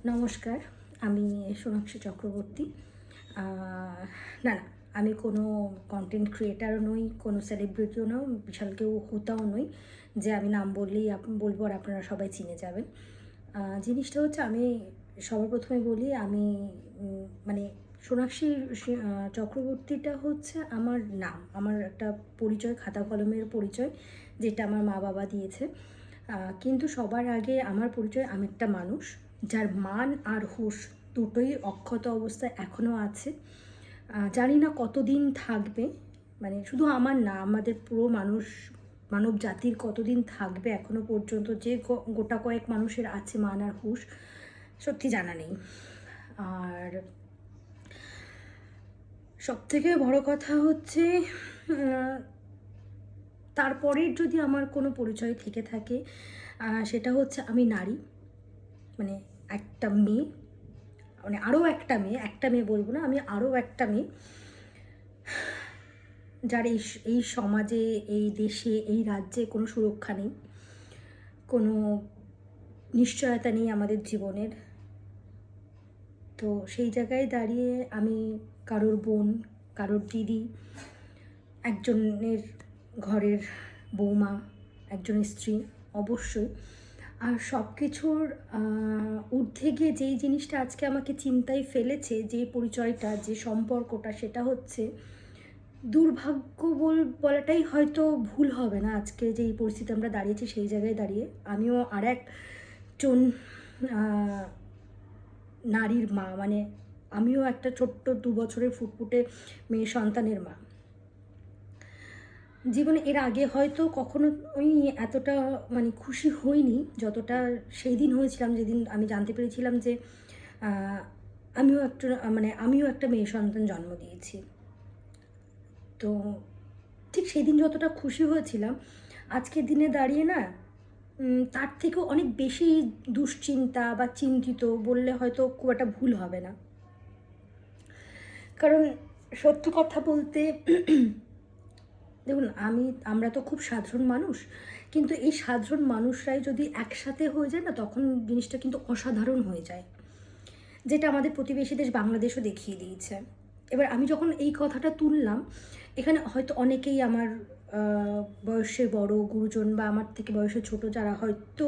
নমস্কার, আমি সোনাক্ষী চক্রবর্তী। না, আমি কোনো কন্টেন্ট ক্রিয়েটারও নই, কোনো সেলিব্রিটিও নই, বিশাল কেউ হোতাও নই যে আমি নাম বললেই বলবো আর আপনারা সবাই চিনে যাবেন। জিনিসটা হচ্ছে, আমি সবার প্রথমে বলি, আমি মানে সোনাক্ষী চক্রবর্তীটা হচ্ছে আমার নাম, আমার একটা পরিচয়, খাতা কলমের পরিচয়, যেটা আমার মা বাবা দিয়েছে। কিন্তু সবার আগে আমার পরিচয়, আমি একটা মানুষ যার মান আর হুঁশ দুটোই অক্ষত অবস্থায় এখনও আছে। জানি না কতদিন থাকবে, মানে শুধু আমার না, আমাদের পুরো মানব জাতির কতদিন থাকবে এখনও পর্যন্ত, যে গোটা কয়েক মানুষের আছে মান আর হুঁশ, সত্যি জানা নেই। আর সবথেকে বড় কথা হচ্ছে, তারপরের যদি আমার কোনো পরিচয় থেকে থাকে, সেটা হচ্ছে আমি নারী, মানে একটা মেয়ে, মানে আরও একটা মেয়ে বলবো না, আমি আরও একটা মেয়ে, যার এই সমাজে, এই দেশে, এই রাজ্যে কোনো সুরক্ষা নেই, কোনো নিশ্চয়তা নেই আমাদের জীবনের। তো সেই জায়গায় দাঁড়িয়ে আমি কারোর বোন, কারোর দিদি, একজনের ঘরের বৌমা, একজনের স্ত্রী অবশ্যই। আর সব কিছুর ঊর্ধ্বে গিয়ে যেই জিনিসটা আজকে আমাকে চিন্তায় ফেলেছে, যে পরিচয়টা, যে সম্পর্কটা, সেটা হচ্ছে দুর্ভাগ্য বলাটাই হয়তো ভুল হবে না। আজকে যেই পরিস্থিতি আমরা দাঁড়িয়েছি, সেই জায়গায় দাঁড়িয়ে আমিও আর একজন নারীর মা, মানে আমিও একটা ছোট্ট 2 বছরের ফুটফুটে মেয়ে সন্তানের মা। জীবনে এর আগে হয়তো কখনো ওই এতটা মানে খুশি হইনি যতটা সেই দিন হয়েছিলাম, যেদিন আমি জানতে পেরেছিলাম যে আমিও একটা মেয়ে সন্তান জন্ম দিয়েছি। তো ঠিক সেই দিন যতটা খুশি হয়েছিলাম, আজকের দিনে দাঁড়িয়ে না তার থেকেও অনেক বেশি দুশ্চিন্তা বা চিন্তিত বললে হয়তো খুব একটা ভুল হবে না। কারণ সত্যি কথা বলতে, দেখুন, আমরা তো খুব সাধারণ মানুষ, কিন্তু এই সাধারণ মানুষরাই যদি একসাথে হয়ে যায় না, তখন জিনিসটা কিন্তু অসাধারণ হয়ে যায়, যেটা আমাদের প্রতিবেশী দেশ বাংলাদেশও দেখিয়ে দিয়েছে। এবার আমি যখন এই কথাটা তুললাম, এখানে হয়তো অনেকেই আমার বয়সে বড় গুরুজন বা আমার থেকে বয়সে ছোট, যারা হয়তো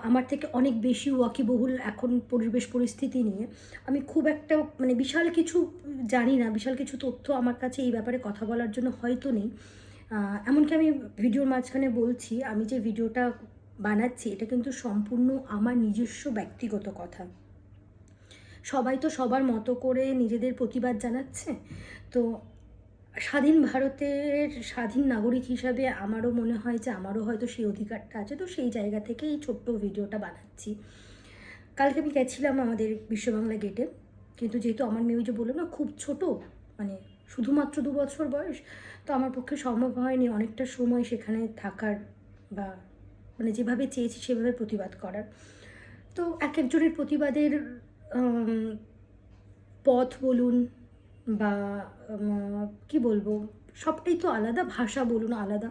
আমার থেকে অনেক বেশি ওয়াকিবহুল এখন পরিবেশ পরিস্থিতি নিয়ে। আমি খুব একটা মানে বিশাল কিছু জানি না, বিশাল কিছু তথ্য আমার কাছে এই ব্যাপারে কথা বলার জন্য হয়তো নেই। এমনকি আমি ভিডিওর মাঝখানে বলছি, আমি যে ভিডিওটা বানাচ্ছি এটা কিন্তু সম্পূর্ণ আমার নিজস্ব ব্যক্তিগত কথা। সবাই তো সবার মতো করে নিজেদের প্রতিবাদ জানাচ্ছে। তো স্বাধীন ভারতের স্বাধীন নাগরিক হিসাবে আমারও মনে হয় যে আমারও হয়তো সেই অধিকারটা আছে। তো সেই জায়গা থেকে এই ছোট্ট ভিডিওটা বানাচ্ছি। কালকে আমি গেছিলাম আমাদের বিশ্ববাংলা গেটে, কিন্তু যেহেতু আমার মেয়ে, ওই যে বললো না, খুব ছোট, মানে শুধুমাত্র 2 বছর বয়স, তো আমার পক্ষে সম্ভব হয়নি অনেকটা সময় সেখানে থাকার বা মানে যেভাবে চেয়েছি সেভাবে প্রতিবাদ করার। তো এক একজনের প্রতিবাদের পথ বলুন বা কি বলবো, সবটাই তো আলাদা, ভাষা বলুন আলাদা।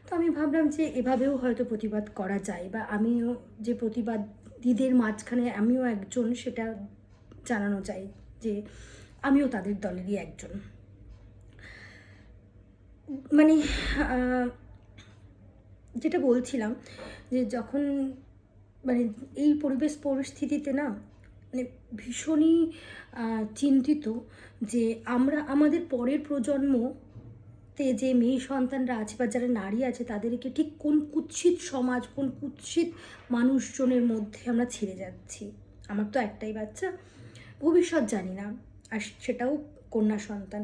তো আমি ভাবলাম যে এভাবেও হয়তো প্রতিবাদ করা যায়, বা আমিও যে প্রতিবাদীদের মাঝখানে আমিও একজন, সেটা জানানো যায় যে আমিও তাদের দলেরই একজন। মানে যেটা বলছিলাম, যে যখন মানে এই পরিবেশ পরিস্থিতিতে না, মানে ভীষণই চিন্তিত যে আমরা আমাদের পরের প্রজন্মতে যে মেয়ে সন্তানরা আছে বা যারা নারী আছে, তাদেরকে ঠিক কোন কুৎসিত সমাজ, কোন কুৎসিত মানুষজনের মধ্যে আমরা ছেড়ে যাচ্ছি। আমার তো একটাই বাচ্চা, ভবিষ্যৎ জানি না, আর সেটাও কন্যা সন্তান।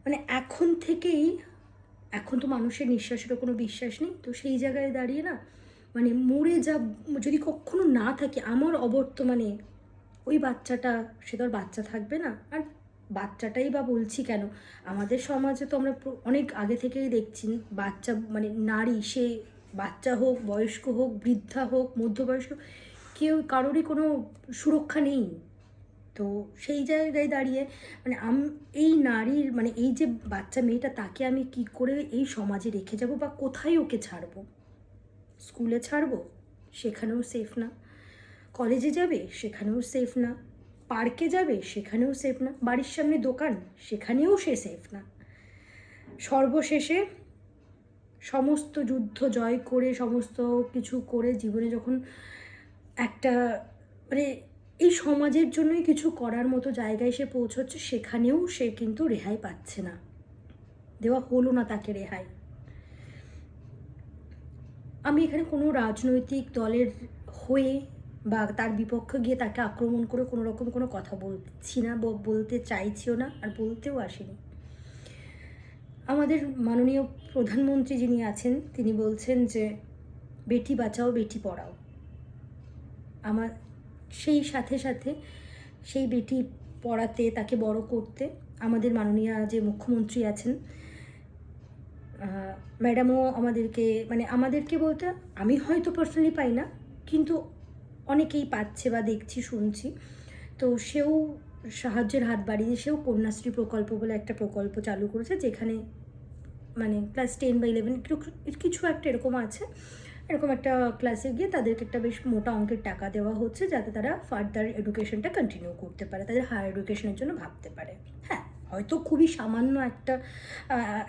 মানে এখন তো মানুষের নিঃশ্বাসেরও কোনো বিশ্বাস নেই। তো সেই জায়গায় দাঁড়িয়ে না, মানে মরে যদি কখনো না থাকে আমার অবর্তমানে, ওই বাচ্চাটা, সে তো আর বাচ্চা থাকবে না। আর বাচ্চাটাই বা বলছি কেন, আমাদের সমাজে তো আমরা অনেক আগে থেকেই দেখছি, বাচ্চা মানে নারী, সে বাচ্চা হোক, বয়স্ক হোক, বৃদ্ধা হোক, মধ্যবয়স্ক, কারোরই কোনো সুরক্ষা নেই। তো সেই জায়গায় দাঁড়িয়ে মানে এই নারীর, মানে এই যে বাচ্চা মেয়েটা, তাকে আমি কি করে এই সমাজে রেখে যাব বা কোথায় ওকে ছাড়বো? স্কুলে ছাড়বো? সেখানেও সেফ না। কলেজে যাবে সেখানেও সেফ না, পার্কে যাবে সেখানেও সেফ না, বাড়ির সামনে দোকান সেখানেও সে সেফ না। সর্বশেষে সমস্ত যুদ্ধ জয় করে, সমস্ত কিছু করে জীবনে যখন একটা মানে এই সমাজের জন্যই কিছু করার মতো জায়গায় সে পৌঁছচ্ছে, সেখানেও সে কিন্তু রেহাই পাচ্ছে না, দেওয়া হলো না তাকে রেহাই। আমি এখানে কোনো রাজনৈতিক দলের হয়ে বা তার বিপক্ষে গিয়ে তাকে আক্রমণ করে কোনো রকম কোনো কথা বলছি না, বলতে চাইছিও না, আর বলতেও আসিনি। আমাদের মাননীয় প্রধানমন্ত্রী যিনি আছেন তিনি বলছেন যে বেটি বাঁচাও বেটি পড়াও। আমার সেই সাথে সাথে সেই বেটি পড়াতে, তাকে বড় করতে আমাদের মাননীয় যে মুখ্যমন্ত্রী আছেন ম্যাডামও আমাদেরকে বলতে আমি হয়তো পার্সোনালি পাই না, কিন্তু অনেকেই পাচ্ছে বা দেখছি শুনছি, তো সেও সাহায্যের হাত বাড়িয়ে সেও কন্যাশ্রী প্রকল্প বলে একটা প্রকল্প চালু করেছে, যেখানে ক্লাস 10 বা 11 কিছু একটা এরকম আছে, এরকম একটা ক্লাসে গিয়ে তাদেরকে একটা বেশ মোটা অঙ্কের টাকা দেওয়া হচ্ছে, যাতে তারা ফার্দার এডুকেশনটা কন্টিনিউ করতে পারে, তাদের হায়ার এডুকেশনের জন্য ভাবতে পারে। হ্যাঁ, হয়তো খুবই সামান্য একটা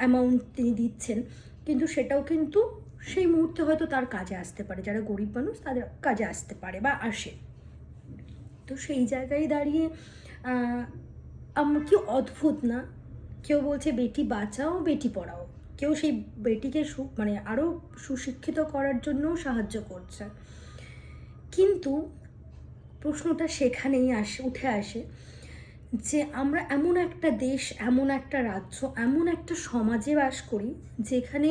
অ্যামাউন্ট তিনি দিচ্ছেন, কিন্তু সেটাও কিন্তু সেই মুহূর্তে হয়তো তার কাজে আসতে পারে, যারা গরিব মানুষ তাদের কাজে আসতে পারে বা আসে। তো সেই জায়গায় দাঁড়িয়ে কি অদ্ভুত না, কেউ বলছে বেটি বাঁচাও বেটি পড়াও, কেউ সেই বেটিকে আরও সুশিক্ষিত করার জন্যও সাহায্য করছে। কিন্তু প্রশ্নটা সেখানেই উঠে আসে যে আমরা এমন একটা দেশ, এমন একটা রাজ্য, এমন একটা সমাজে বাস করি যেখানে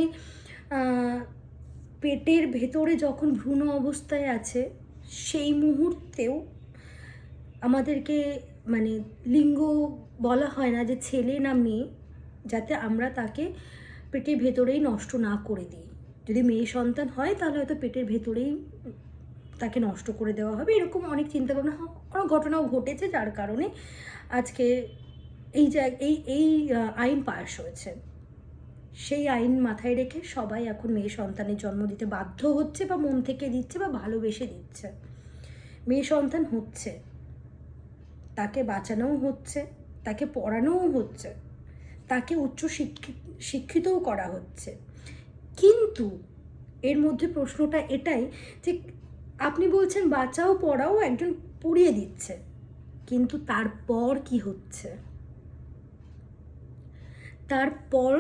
পেটের ভেতরে যখন ভ্রূণ অবস্থায় আছে সেই মুহূর্তেও আমাদেরকে লিঙ্গ বলা হয় না যে ছেলে না মেয়ে, যাতে আমরা তাকে পেটের ভেতরেই নষ্ট না করে দিই। যদি মেয়ে সন্তান হয় তাহলে হয়তো পেটের ভেতরেই তাকে নষ্ট করে দেওয়া হবে, এরকম অনেক চিন্তাভাবনা, অনেক ঘটনাও ঘটেছে, যার কারণে আজকে এই আইন পাস হয়েছে। সেই আইন মাথায় রেখে সবাই এখন মেয়ে সন্তানের জন্ম দিতে বাধ্য হচ্ছে, বা মন থেকে দিচ্ছে বা ভালোবেসে দিচ্ছে। মেয়ে সন্তান হচ্ছে, তাকে বাঁচানোও হচ্ছে, তাকে পড়ানোও হচ্ছে, তাকে উচ্চ শিক্ষিতও করা হচ্ছে। কিন্তু এর মধ্যে প্রশ্নটা এটাই যে আপনি বলছেন বাঁচাও পড়াও, একজন পড়িয়ে দিচ্ছে, কিন্তু তারপর কি হচ্ছে? তারপর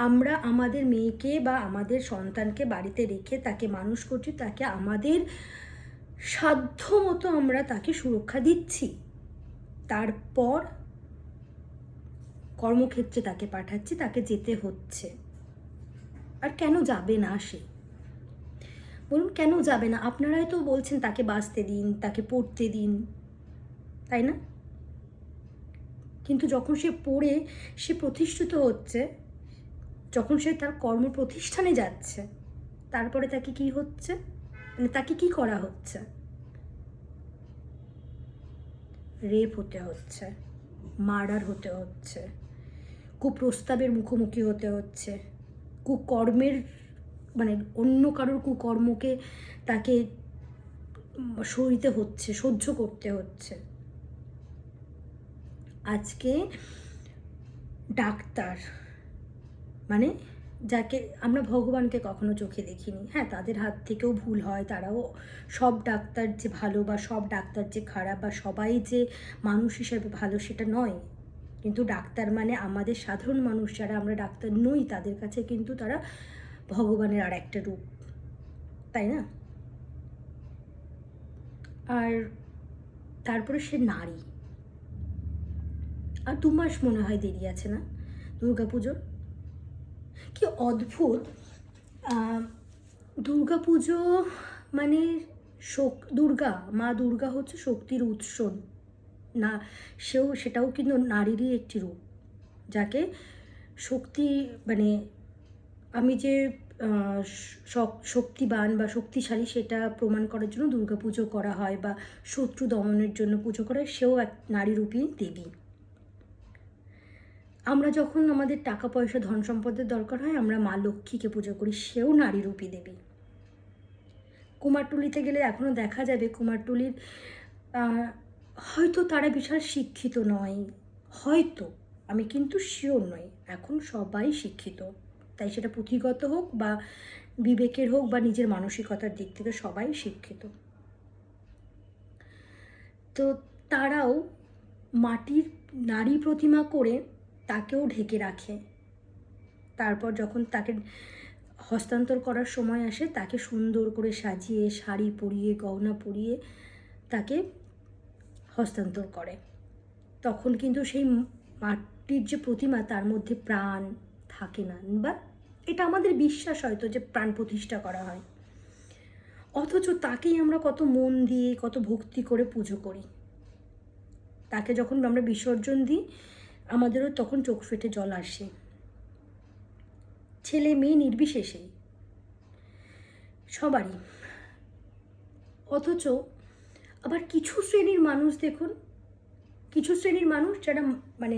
আমরা আমাদের মেয়েকে বা আমাদের সন্তানকে বাড়িতে রেখে তাকে মানুষ করছি, তাকে আমাদের সাধ্য মতো আমরা তাকে সুরক্ষা দিচ্ছি, তারপর কর্মক্ষেত্রে তাকে পাঠাচ্ছি, তাকে যেতে হচ্ছে। আর কেন যাবে না সে? বলুন, কেন যাবে না? আপনারাই তো বলছেন তাকে বাঁচতে দিন, তাকে পড়তে দিন, তাই না? কিন্তু যখন সে পড়ে সে প্রতিষ্ঠিত হচ্ছে, যখন সে তার কর্মপ্রতিষ্ঠানে যাচ্ছে, তারপরে তাকে কি হচ্ছে, তাকে কি করা হচ্ছে? রেপ হতে হচ্ছে, মার্ডার হতে হচ্ছে, কুপ্রস্তাবের মুখোমুখি হতে হচ্ছে, কুকর্মের অন্য কারোর কুকর্মকে তাকে সইতে হচ্ছে, সহ্য করতে হচ্ছে। আজকে ডাক্তার যাকে আমরা ভগবানকে কখনো চোখে দেখিনি, হ্যাঁ তাদের হাত থেকেও ভুল হয়, তারাও সব ডাক্তার যে ভালো বা সব ডাক্তার যে খারাপ বা সবাই যে মানুষ হিসাবে ভালো সেটা নয়, কিন্তু ডাক্তার আমাদের সাধারণ মানুষ যারা আমরা ডাক্তার নই, তাদের কাছে কিন্তু তারা ভগবানের আর একটা রূপ, তাই না? আর তারপরে সে নারী। আর 2 মাস মনে হয় দেরি আছে না দুর্গাপুজোর? কি অদ্ভুত! দুর্গাপুজো দুর্গা, মা দুর্গা হচ্ছে শক্তির উৎস না, সেটাও কিন্তু নারীরই একটি রূপ, যাকে শক্তি আমি যে শক্তিবান বা শক্তিশালী সেটা প্রমাণ করার জন্য দুর্গাপুজো করা হয়, বা শত্রু দমনের জন্য পুজো করা হয়, সেও এক নারীরূপী দেবী। আমরা যখন আমাদের টাকা পয়সা ধন সম্পদের দরকার হয়, আমরা মা লক্ষ্মীকে পুজো করি, সেও নারীরূপী দেবী। কুমারটুলিতে গেলে এখনও দেখা যাবে কুমারটুলির হয়তো তারা বিশাল শিক্ষিত নয়, হয়তো, আমি কিন্তু শিওর নই, এখন সবাই শিক্ষিত, তাই সেটা পুঁথিগত হোক বা বিবেকের হোক বা নিজের মানসিকতার দিক থেকে সবাই শিক্ষিত। তো তারাও মাটির নারী প্রতিমা করে তাকেও ঢেকে রাখে, তারপর যখন তাকে হস্তান্তর করার সময় আসে তাকে সুন্দর করে সাজিয়ে শাড়ি পরিয়ে গয়না পরিয়ে তাকে হস্তান্তর করে। তখন কিন্তু সেই মাটির যে প্রতিমা তার মধ্যে প্রাণ থাকে না, বা এটা আমাদের বিশ্বাস হয়তো যে প্রাণ প্রতিষ্ঠা করা হয়, অথচ তাকেই আমরা কত মন দিয়ে কত ভক্তি করে পুজো করি। তাকে যখন আমরা বিসর্জন দিই আমাদেরও তখন চোখ ফেটে জল আসে, ছেলে মেয়ে নির্বিশেষেই, সবারই। অথচ আবার কিছু শ্রেণীর মানুষ দেখুন, কিছু শ্রেণীর মানুষ যারা মানে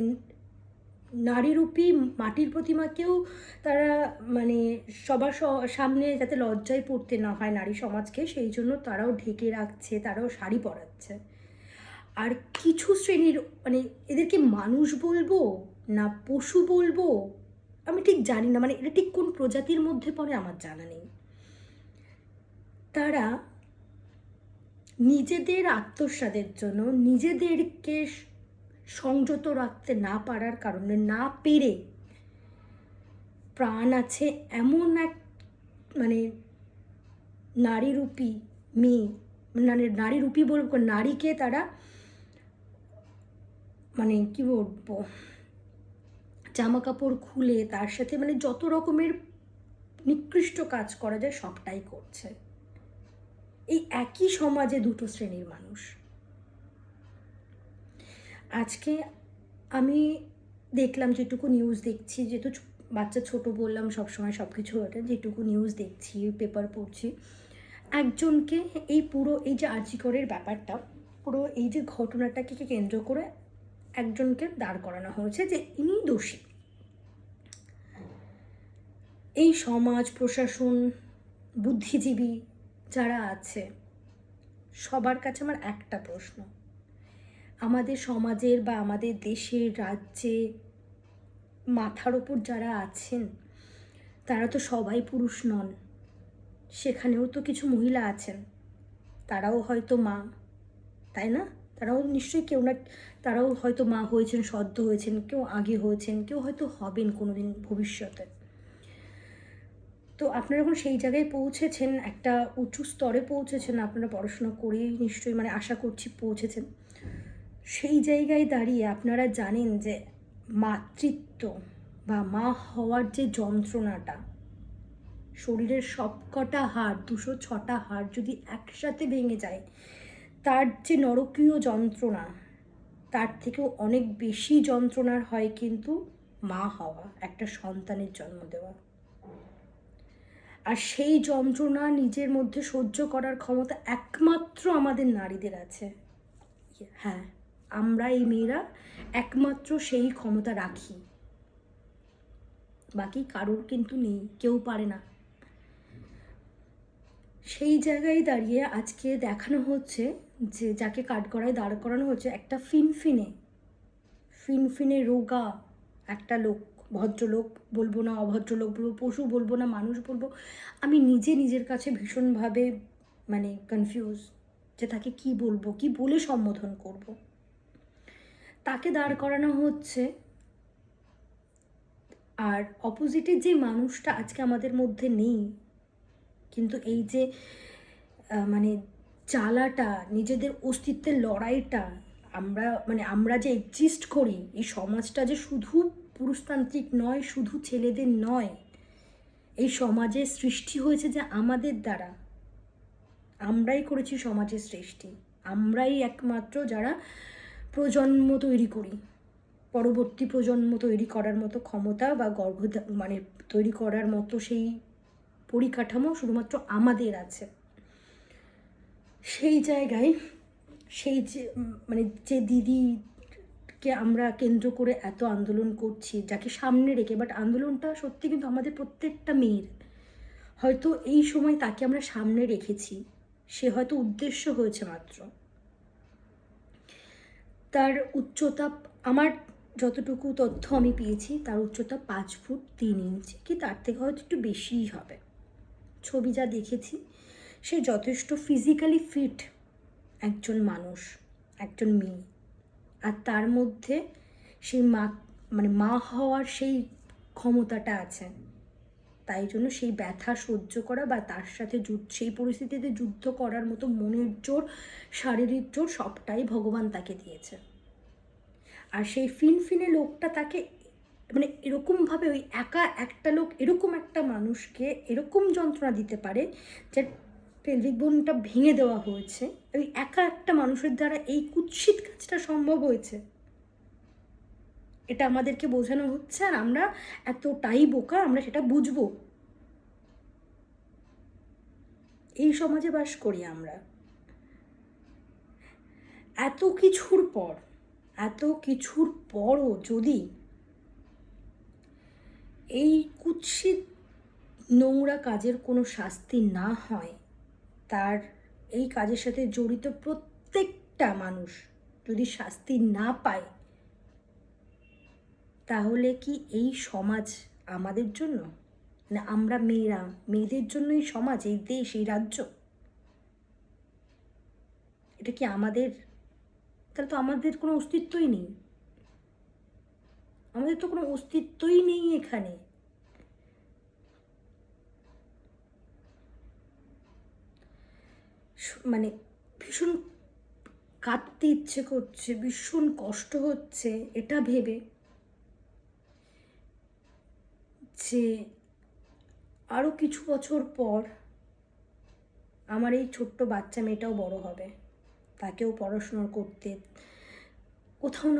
নারীরূপী মাটির প্রতিমাকেও তারা মানে সবার সামনে যাতে লজ্জায় পড়তে না হয় নারী সমাজকে, সেই জন্য তারাও ঢেকে রাখছে, তারাও শাড়ি পরাচ্ছে। আর কিছু শ্রেণীর মানে এদেরকে মানুষ বলবো না পশু বলবো আমি ঠিক জানি না, মানে এটা ঠিক কোন প্রজাতির মধ্যে পড়ে আমার জানা নেই, তারা নিজেদের আত্মস্বাদের জন্য নিজেদেরকে সংযত রাখতে না পারার কারণে, না পেরে প্রাণ আছে এমন এক মানে নারীরূপী মেয়ে, মানে নারীরূপী বলবো, নারীকে তারা মানে কি বলবো জামা কাপড় খুলে তার সাথে মানে যত রকমের নিকৃষ্ট কাজ করা যায় সবটাই করছে। এই একই সমাজে দুটো শ্রেণীর মানুষ। আজকে আমি দেখলাম, যেটুকু নিউজ দেখছি, যেহেতু বাচ্চা ছোট বললাম সবসময় সব কিছু ওটা, যেটুকু নিউজ দেখছি পেপার পড়ছি, একজনকে এই পুরো এই যে আরজি করের ব্যাপারটা, পুরো এই যে ঘটনাটাকে কেন্দ্র করে একজনকে দাঁড় করানো হয়েছে যে ইনি দোষী। এই সমাজ, প্রশাসন, বুদ্ধিজীবী যারা আছে সবার কাছে আমার একটা প্রশ্ন, আমাদের সমাজের বা আমাদের দেশের রাজ্যে মাথার ওপর যারা আছেন তারা তো সবাই পুরুষ নন, সেখানেও তো কিছু মহিলা আছেন, তারাও হয়তো মা, তাই না? তারাও নিশ্চয়ই কেউ না, তারাও হয়তো মা হয়েছেন, সদ্য হয়েছেন, কেউ আগে হয়েছেন, কেউ হয়তো হবেন কোনো দিন ভবিষ্যতে। তো আপনারা যখন সেই জায়গায় পৌঁছেছেন, একটা উঁচু স্তরে পৌঁছেছেন, আপনারা পড়াশোনা করেই নিশ্চয়ই মানে আশা করছি পৌঁছেছেন, সেই জায়গায় দাঁড়িয়ে আপনারা জানেন যে মাতৃত্ব বা মা হওয়ার যে যন্ত্রণাটা, শরীরের সবকটা হাড় 206টা হাড় যদি একসাথে ভেঙে যায়, তার যে নরকীয় যন্ত্রণা তার থেকেও অনেক বেশি যন্ত্রণার হয় কিন্তু মা হওয়া, একটা সন্তানের জন্ম দেওয়া। আর সেই যন্ত্রণা নিজের মধ্যে সহ্য করার ক্ষমতা একমাত্র আমাদের নারীদের আছে। হ্যাঁ, আমরা এই মেয়েরা একমাত্র সেই ক্ষমতা রাখি, বাকি কারোর কিন্তু নেই, কেউ পারে না। সেই জায়গায় দাঁড়িয়ে আজকে দেখানো হচ্ছে যে যাকে কাঠগড়ায় দাঁড় করানো হচ্ছে একটা ফিনফিনে রোগা একটা লোক, ভদ্রলোক বলবো না, অভদ্রলোক বলবো, পশু বলবো না, মানুষ বলবো, আমি নিজের কাছে ভীষণভাবে মানে কনফিউজ যে তাকে কি বলবো, কি বলে সম্বোধন করব। তাকে দাঁড় করানো হচ্ছে, আর অপোজিটের যে মানুষটা আজকে আমাদের মধ্যে নেই, কিন্তু এই যে মানে জ্বালাটা, নিজেদের অস্তিত্বের লড়াইটা, আমরা যে এক্সিস্ট করি, এই সমাজটা যে শুধু পুরুষতান্ত্রিক নয়, শুধু ছেলেদের নয়, এই সমাজের সৃষ্টি হয়েছে যে আমাদের দ্বারা, আমরাই করেছি সমাজের সৃষ্টি, আমরাই একমাত্র যারা প্রজন্ম তৈরি করি, পরবর্তী প্রজন্ম তৈরি করার মতো ক্ষমতা বা মানে তৈরি করার মতো সেই পরিকাঠামো শুধুমাত্র আমাদের আছে। সেই জায়গায় সেই যে মানে যে দিদিকে আমরা কেন্দ্র করে এত আন্দোলন করছি, যাকে সামনে রেখে, বাট আন্দোলনটা সত্যি কিন্তু আমাদের প্রত্যেকটা মেয়ের, হয়তো এই সময় তাকে আমরা সামনে রেখেছি, সে হয়তো উদ্দেশ্য হয়েছে মাত্র। তার উচ্চতা, আমার যতটুকু তথ্য আমি পেয়েছি, তার উচ্চতা 5 ফুট 3 ইঞ্চ, কি তার থেকে হয়তো একটু বেশিই হবে। ছবি যা দেখেছি, সে যথেষ্ট ফিজিক্যালি ফিট একজন মানুষ, একজন মেয়ে। আর তার মধ্যে সেই মা হওয়ার সেই ক্ষমতাটা আছে। তাই জন্য সেই ব্যথা সহ্য করা বা তার সাথে সেই পরিস্থিতিতে যুদ্ধ করার মতো মনের জোর, শারীরিক জোর সবটাই ভগবান তাকে দিয়েছে। আর সেই ফিনফিনে লোকটা তাকে মানে এরকমভাবে, ওই একা একটা লোক এরকম একটা মানুষকে এরকম যন্ত্রণা দিতে পারে, যে পেলভিক বোনটা ভেঙে দেওয়া হয়েছে, ওই একা একটা মানুষের দ্বারা এই কুৎসিত কাজটা সম্ভব হয়েছে। এটা আমাদেরকে বোঝানো হচ্ছে, আর আমরা এতটাই বোকা, আমরা সেটা বুঝবো। এই সমাজে বাস করি আমরা। এত কিছুর পরও যদি এই কুৎসিত নোংরা কাজের কোনো শাস্তি না হয়, তার এই কাজের সাথে জড়িত প্রত্যেকটা মানুষ যদি শাস্তি না পায়, তাহলে কি এই সমাজ আমাদের জন্য, না আমরা মেয়েদের জন্য এই সমাজ, এই দেশ, এই রাজ্য, এটা কি আমাদের? তাহলে তো আমাদের কোনো অস্তিত্বই নেই, আমাদের তো কোনো অস্তিত্বই নেই এখানে। মানে ভীষণ কাঁদতে ইচ্ছে করছে, ভীষণ কষ্ট হচ্ছে এটা ভেবে যে আরও কিছু বছর পর আমার এই ছোট্ট বাচ্চা মেয়েটাও বড় হবে, তাকেও পড়াশোনা করতে কোথাও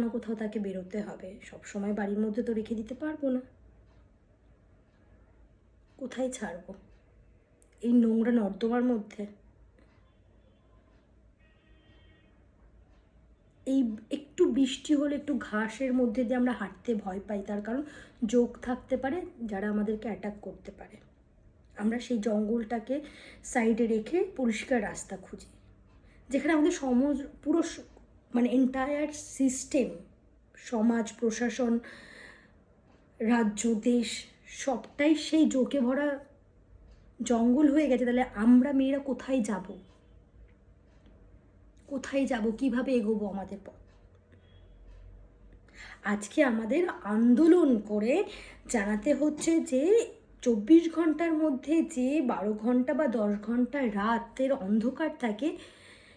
না কোথাও তাকে বেরোতে হবে। সবসময় বাড়ির মধ্যে তো রেখে দিতে পারবো না, কোথায় ছাড়বো? এই নোংরা নর্দমার মধ্যে? এই একটু বৃষ্টি হলে একটু ঘাসের মধ্যে দিয়ে আমরা হাঁটতে ভয় পাই, তার কারণ যোগ থাকতে পারে যারা আমাদেরকে অ্যাটাক করতে পারে। আমরা সেই জঙ্গলটাকে সাইডে রেখে পরিষ্কার রাস্তা খুঁজি, যেখানে আমাদের পুরো মানে এন্টায়ার সিস্টেম, সমাজ, প্রশাসন, রাজ্য, দেশ সবটাই সেই জোকে ভরা জঙ্গল হয়ে গেছে। তাহলে আমরা মেয়েরা কোথায় যাব? কিভাবে এগোবো আমাদের পথ? আজকে আমাদের আন্দোলন করে জানাতে হচ্ছে যে 24 ঘন্টার মধ্যে যে 12 ঘন্টা বা 10 ঘন্টা রাতের অন্ধকার থাকে,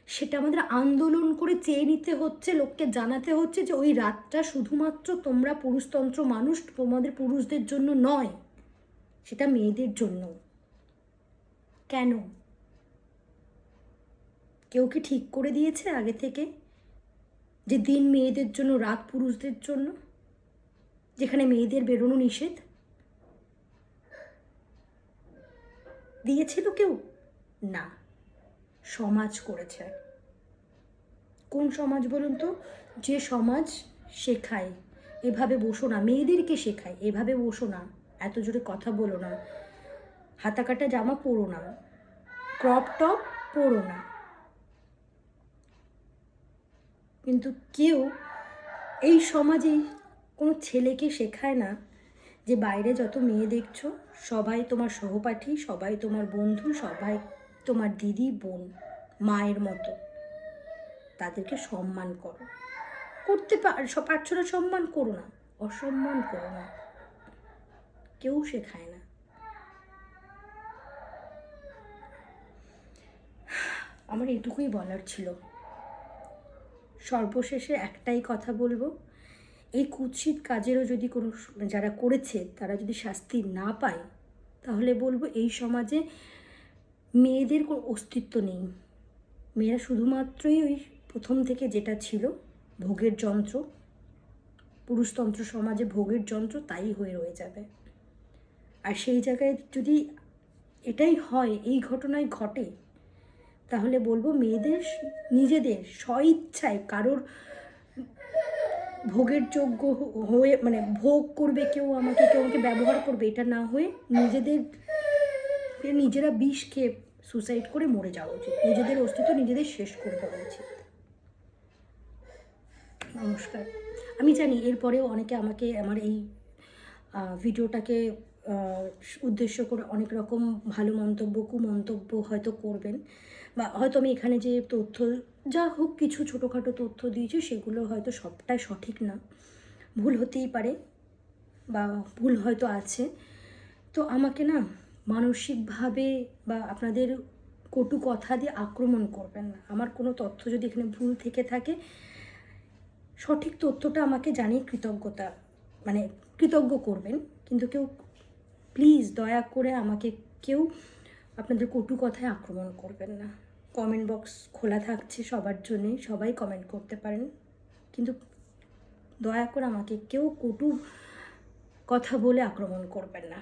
সেটা আমাদের আন্দোলন করে চেয়ে নিতে হচ্ছে, লোককে জানাতে হচ্ছে যে ওই রাতটা শুধুমাত্র তোমরা পুরুষতন্ত্র মানুষ, তোমাদের পুরুষদের জন্য নয়, সেটা মেয়েদের জন্য। কেন? কেউ কি ঠিক করে দিয়েছে আগে থেকে যে দিন মেয়েদের জন্য, রাত পুরুষদের জন্য, যেখানে মেয়েদের বেরোনো নিষেধ? দিয়েছিল কেউ? না, সমাজ করেছে। কোন সমাজ বলুন তো? যে সমাজ শেখায় এভাবে বসো না, মেয়েদেরকে শেখায় এভাবে বসো না, এত জোরে কথা বলো না, হাতা কাটা জামা পরো না, ক্রপ টপ পরো না। কিন্তু কেউ এই সমাজে কোনো ছেলেকে শেখায় না যে বাইরে যত মেয়ে দেখছো সবাই তোমার সহপাঠী, সবাই তোমার বন্ধু, সবাই তোমার দিদি, বোন, মায়ের মতো, তাদেরকে সম্মান করো। পারছো না সম্মান করো না, অসম্মান করো না। কেউ শেখায় না। আমার এটুকুই বলার ছিল। সর্বশেষে একটাই কথা বলবো, এই কুৎসিত কাজেরও যদি কোনো, যারা করেছে তারা যদি শাস্তি না পায়, তাহলে বলবো এই সমাজে মেয়েদের কোনো অস্তিত্ব নেই। মেয়েরা শুধুমাত্রই ওই প্রথম থেকে যেটা ছিল, ভোগের যন্ত্র, পুরুষতন্ত্র সমাজে ভোগের যন্ত্র, তাই হয়ে রয়ে যাবে। আর সেই জায়গায় যদি এটাই হয়, এই ঘটনায় ঘটে, তাহলে বলবো মেয়েদের নিজেদের স্বইচ্ছায় কারোর ভোগের যোগ্য হয়ে, মানে ভোগ করবে কেউ আমাকে ব্যবহার করবে, এটা না হয়ে নিজেদের নিজেরা বিষ খেয়ে সুসাইড করে মরে যাওয়া উচিত, নিজেদের অস্তিত্ব নিজেদের শেষ করে দেওয়া উচিত। নমস্কার। আমি জানি এরপরেও অনেকে আমাকে আমার এই ভিডিওটাকে উদ্দেশ্য করে অনেক রকম ভালো মন্তব্য কুমন্তব্য হয়তো করবেন, বা হয়তো আমি এখানে যে তথ্য যা হোক কিছু ছোটোখাটো তথ্য দিয়েছি সেগুলো হয়তো সবটাই সঠিক না, ভুল হতেই পারে বা ভুল হয়তো আছে। তো আমাকে না মানসিকভাবে বা আপনাদের কটু কথা দিয়ে আক্রমণ করবেন না। আমার কোনো তথ্য যদি এখানে ভুল থেকে থাকে, সঠিক তথ্যটা আমাকে জানিয়ে কৃতজ্ঞ করবেন, কিন্তু কেউ প্লিজ দয়া করে আমাকে কেউ আপনাদের কটু কথায় আক্রমণ করবেন না। কমেন্ট বক্স খোলা থাকছে সবার জন্যে, সবাই কমেন্ট করতে পারেন, কিন্তু দয়া করে আমাকে কেউ কটু কথা বলে আক্রমণ করবেন না।